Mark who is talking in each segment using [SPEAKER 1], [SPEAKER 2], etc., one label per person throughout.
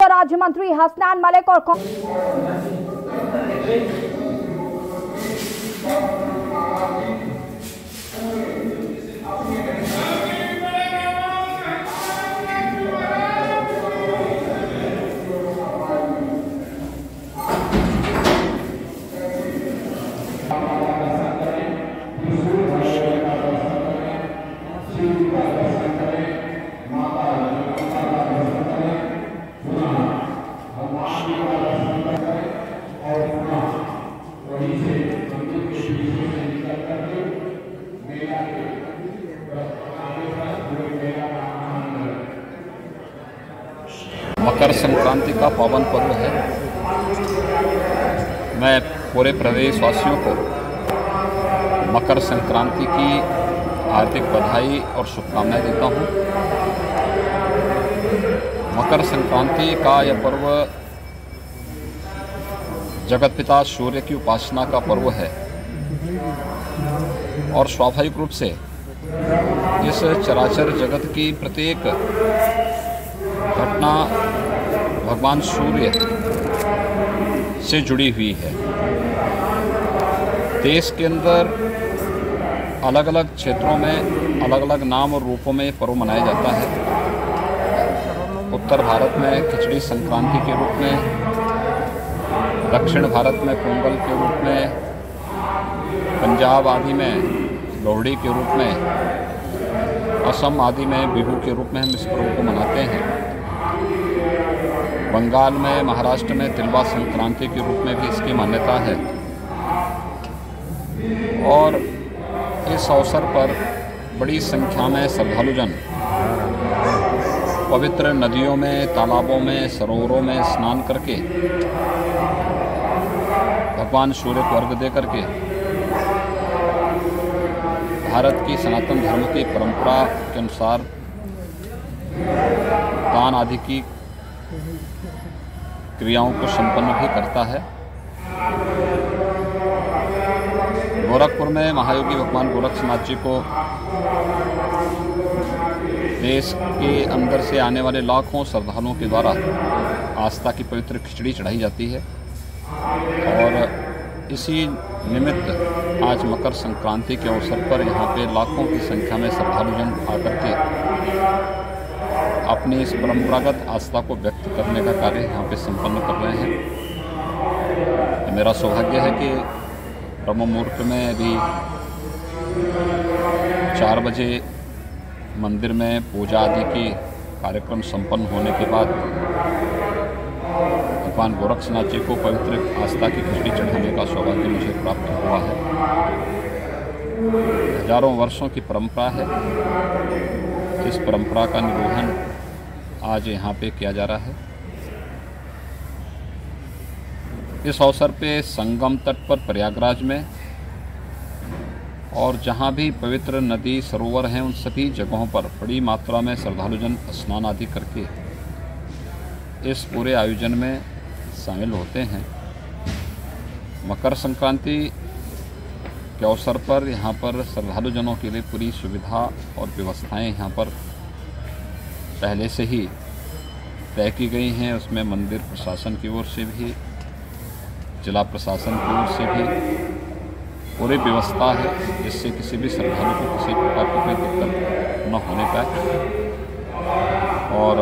[SPEAKER 1] स्वास्थ्य राज्य मंत्री हसनैन मलिक और
[SPEAKER 2] मकर संक्रांति का पावन पर्व है। मैं पूरे प्रदेशवासियों को मकर संक्रांति की हार्दिक बधाई और शुभकामनाएं देता हूं। मकर संक्रांति का यह पर्व जगत पिता सूर्य की उपासना का पर्व है और स्वाभाविक रूप से इस चराचर जगत की प्रत्येक घटना भगवान सूर्य से जुड़ी हुई है। देश के अंदर अलग अलग क्षेत्रों में अलग अलग नाम और रूपों में पर्व मनाया जाता है। उत्तर भारत में खिचड़ी संक्रांति के रूप में, दक्षिण भारत में पोंगल के रूप में, पंजाब आदि में लोहड़ी के रूप में, असम आदि में बिहू के रूप में हम इस पर्व को मनाते हैं। बंगाल में, महाराष्ट्र में तिलवा संक्रांति के रूप में भी इसकी मान्यता है और इस अवसर पर बड़ी संख्या में श्रद्धालुजन पवित्र नदियों में, तालाबों में, सरोवरों में स्नान करके भगवान सूर्य को अर्घ्य दे करके भारत की सनातन धर्म की परंपरा के अनुसार दान आदि की क्रियाओं को संपन्न भी करता है। गोरखपुर में महायोगी भगवान गोरक्षनाथ जी को देश के अंदर से आने वाले लाखों श्रद्धालुओं के द्वारा आस्था की पवित्र खिचड़ी चढ़ाई जाती है और इसी निमित्त आज मकर संक्रांति के अवसर पर यहाँ पे लाखों की संख्या में श्रद्धालुजन आकर के अपनी इस परंपरागत आस्था को व्यक्त करने का कार्य यहाँ पे संपन्न कर रहे हैं। मेरा सौभाग्य है कि ब्रह्म मुहूर्त में अभी 4 बजे मंदिर में पूजा आदि की कार्यक्रम संपन्न होने के बाद भगवान गोरक्षनाथ जी को पवित्र आस्था की खिचड़ी चढ़ाने का सौभाग्य मुझे प्राप्त हुआ है। हजारों वर्षों की परंपरा है। इस परंपरा का निर्वहन आज यहाँ पे किया जा रहा है। इस अवसर पे संगम तट पर प्रयागराज में और जहाँ भी पवित्र नदी सरोवर हैं उन सभी जगहों पर बड़ी मात्रा में श्रद्धालुजन स्नान आदि करके इस पूरे आयोजन में शामिल होते हैं। मकर संक्रांति के अवसर पर यहाँ पर श्रद्धालुजनों के लिए पूरी सुविधा और व्यवस्थाएं यहाँ पर पहले से ही तय की गई हैं। उसमें मंदिर प्रशासन की ओर से भी, जिला प्रशासन की ओर से भी पूरी व्यवस्था है जिससे किसी भी श्रद्धालु को किसी प्रकार की कोई दिक्कत न होने पाए और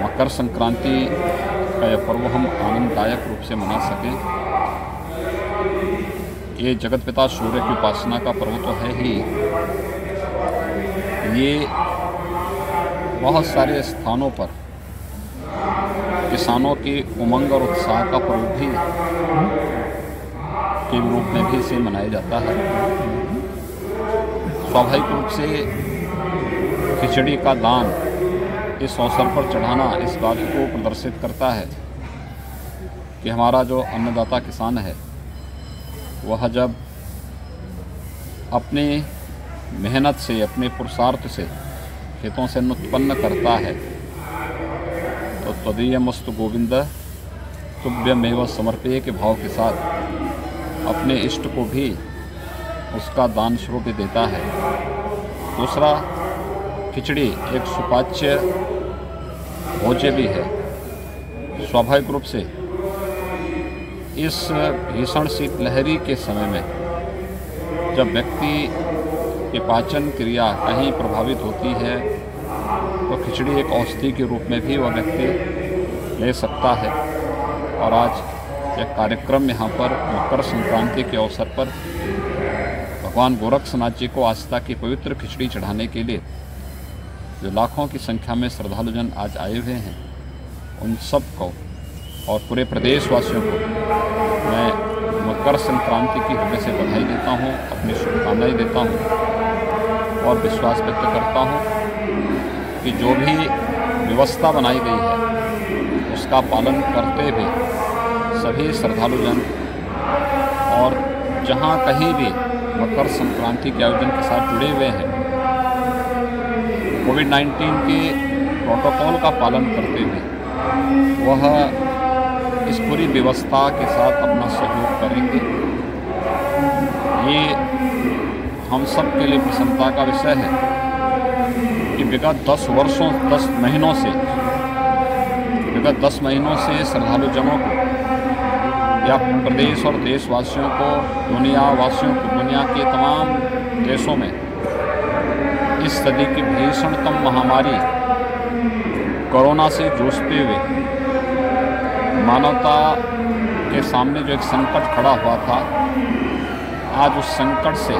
[SPEAKER 2] मकर संक्रांति का यह पर्व हम आनंददायक रूप से मना सकें। ये जगत पिता सूर्य की उपासना का पर्व तो है ही, ये बहुत सारे स्थानों पर किसानों की उमंग और उत्साह का पर्व भी के रूप में भी इसे मनाया जाता है। स्वाभाविक रूप से खिचड़ी का दान इस अवसर पर चढ़ाना इस बात को प्रदर्शित करता है कि हमारा जो अन्नदाता किसान है वह जब अपनी मेहनत से, अपने पुरुषार्थ से खेतों से उत्पन्न करता है तो त्वदीयमस्तु गोविंद तुभ्यमेव समर्पये के भाव के साथ अपने इष्ट को भी उसका दान स्वरूप देता है। दूसरा, खिचड़ी एक सुपाच्य भोज्य भी है स्वाभाविक रूप से इस भीषण शीतलहरी के समय में जब व्यक्ति की पाचन क्रिया कहीं प्रभावित होती है तो खिचड़ी एक औषधि के रूप में भी वह व्यक्ति ले सकता है। और आज एक कार्यक्रम यहाँ पर मकर संक्रांति के अवसर पर भगवान गोरक्षनाथ जी को आस्था की पवित्र खिचड़ी चढ़ाने के लिए जो लाखों की संख्या में श्रद्धालुजन आज आए हुए हैं, उन सब को और पूरे प्रदेशवासियों को मैं मकर संक्रांति की हृदय से बधाई देता हूँ, अपनी शुभकामनाएं देता हूँ और विश्वास व्यक्त करता हूँ कि जो भी व्यवस्था बनाई गई है उसका पालन करते हुए सभी श्रद्धालुजन और जहाँ कहीं भी मकर संक्रांति के आयोजन के साथ जुड़े हुए हैं कोविड-19 के प्रोटोकॉल का पालन करते हुए वह इस पूरी व्यवस्था के साथ अपना सहयोग करेंगे। ये हम सब के लिए प्रसन्नता का विषय है कि विगत 10 महीनों से श्रद्धालुजनों को या प्रदेश और देशवासियों को, दुनियावासियों को, दुनिया के तमाम देशों में इस सदी की भीषणतम महामारी कोरोना से जूझते हुए मानवता के सामने जो एक संकट खड़ा हुआ था, आज उस संकट से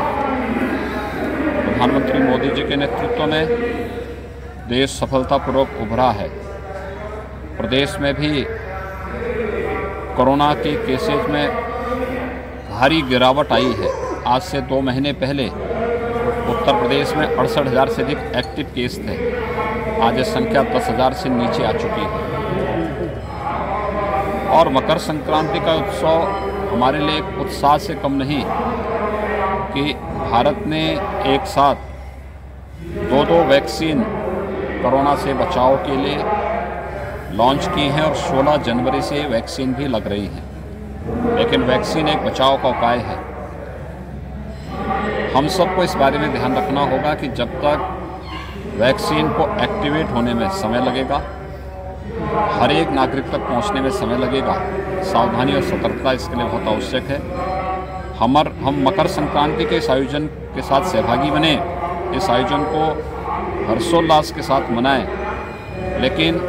[SPEAKER 2] प्रधानमंत्री मोदी जी के नेतृत्व में देश सफलतापूर्वक उभरा है। प्रदेश में भी कोरोना के केसेज में भारी गिरावट आई है। आज से 2 महीने पहले उत्तर प्रदेश में 68,000 से अधिक एक्टिव केस थे, आज ये संख्या 10,000 से नीचे आ चुकी है। और मकर संक्रांति का उत्सव हमारे लिए एक उत्साह से कम नहीं कि भारत ने एक साथ 2 वैक्सीन कोरोना से बचाव के लिए लॉन्च की हैं और 16 जनवरी से वैक्सीन भी लग रही हैं। लेकिन वैक्सीन एक बचाव का उपाय है। हम सबको इस बारे में ध्यान रखना होगा कि जब तक वैक्सीन को एक्टिवेट होने में समय लगेगा, हर एक नागरिक तक पहुंचने में समय लगेगा, सावधानी और सतर्कता इसके लिए बहुत आवश्यक है। हम मकर संक्रांति के इस आयोजन के साथ सहभागी बने, इस आयोजन को हर्षोल्लास के साथ मनाएं, लेकिन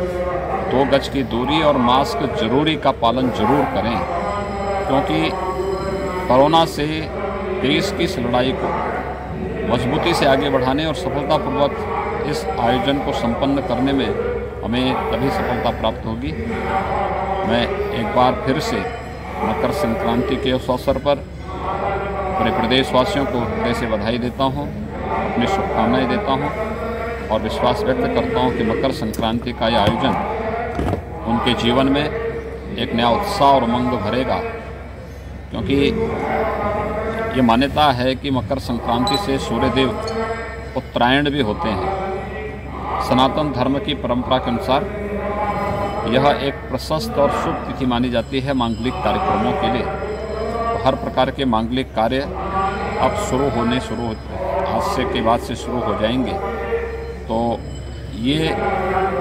[SPEAKER 2] 2 गज की दूरी और मास्क जरूरी का पालन जरूर करें, क्योंकि कोरोना से देश की इस लड़ाई को मजबूती से आगे बढ़ाने और सफलतापूर्वक इस आयोजन को संपन्न करने में हमें तभी सफलता प्राप्त होगी। मैं एक बार फिर से मकर संक्रांति के उस अवसर पर पूरे प्रदेशवासियों को हृदय से बधाई देता हूँ, अपनी शुभकामनाएं देता हूँ और विश्वास व्यक्त करता हूँ कि मकर संक्रांति का यह आयोजन उनके जीवन में एक नया उत्साह और उमंग भरेगा, क्योंकि ये मान्यता है कि मकर संक्रांति से सूर्यदेव उत्तरायण भी होते हैं। सनातन धर्म की परंपरा के अनुसार यह एक प्रशस्त और शुभ तिथि मानी जाती है मांगलिक कार्यक्रमों के लिए। तो हर प्रकार के मांगलिक कार्य अब आज से के बाद से शुरू हो जाएंगे। तो ये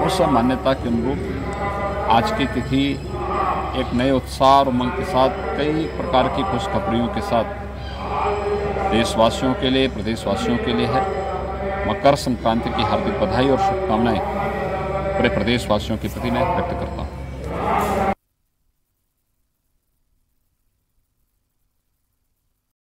[SPEAKER 2] उस मान्यता के अनुरूप आज की तिथि एक नए उत्साह और उमंग के साथ कई प्रकार की खुशखबरियों के साथ देशवासियों के लिए, प्रदेशवासियों के लिए है। मकर संक्रांति की हार्दिक बधाई और शुभकामनाएं पूरे प्रदेशवासियों के प्रति मैं व्यक्त करता हूँ।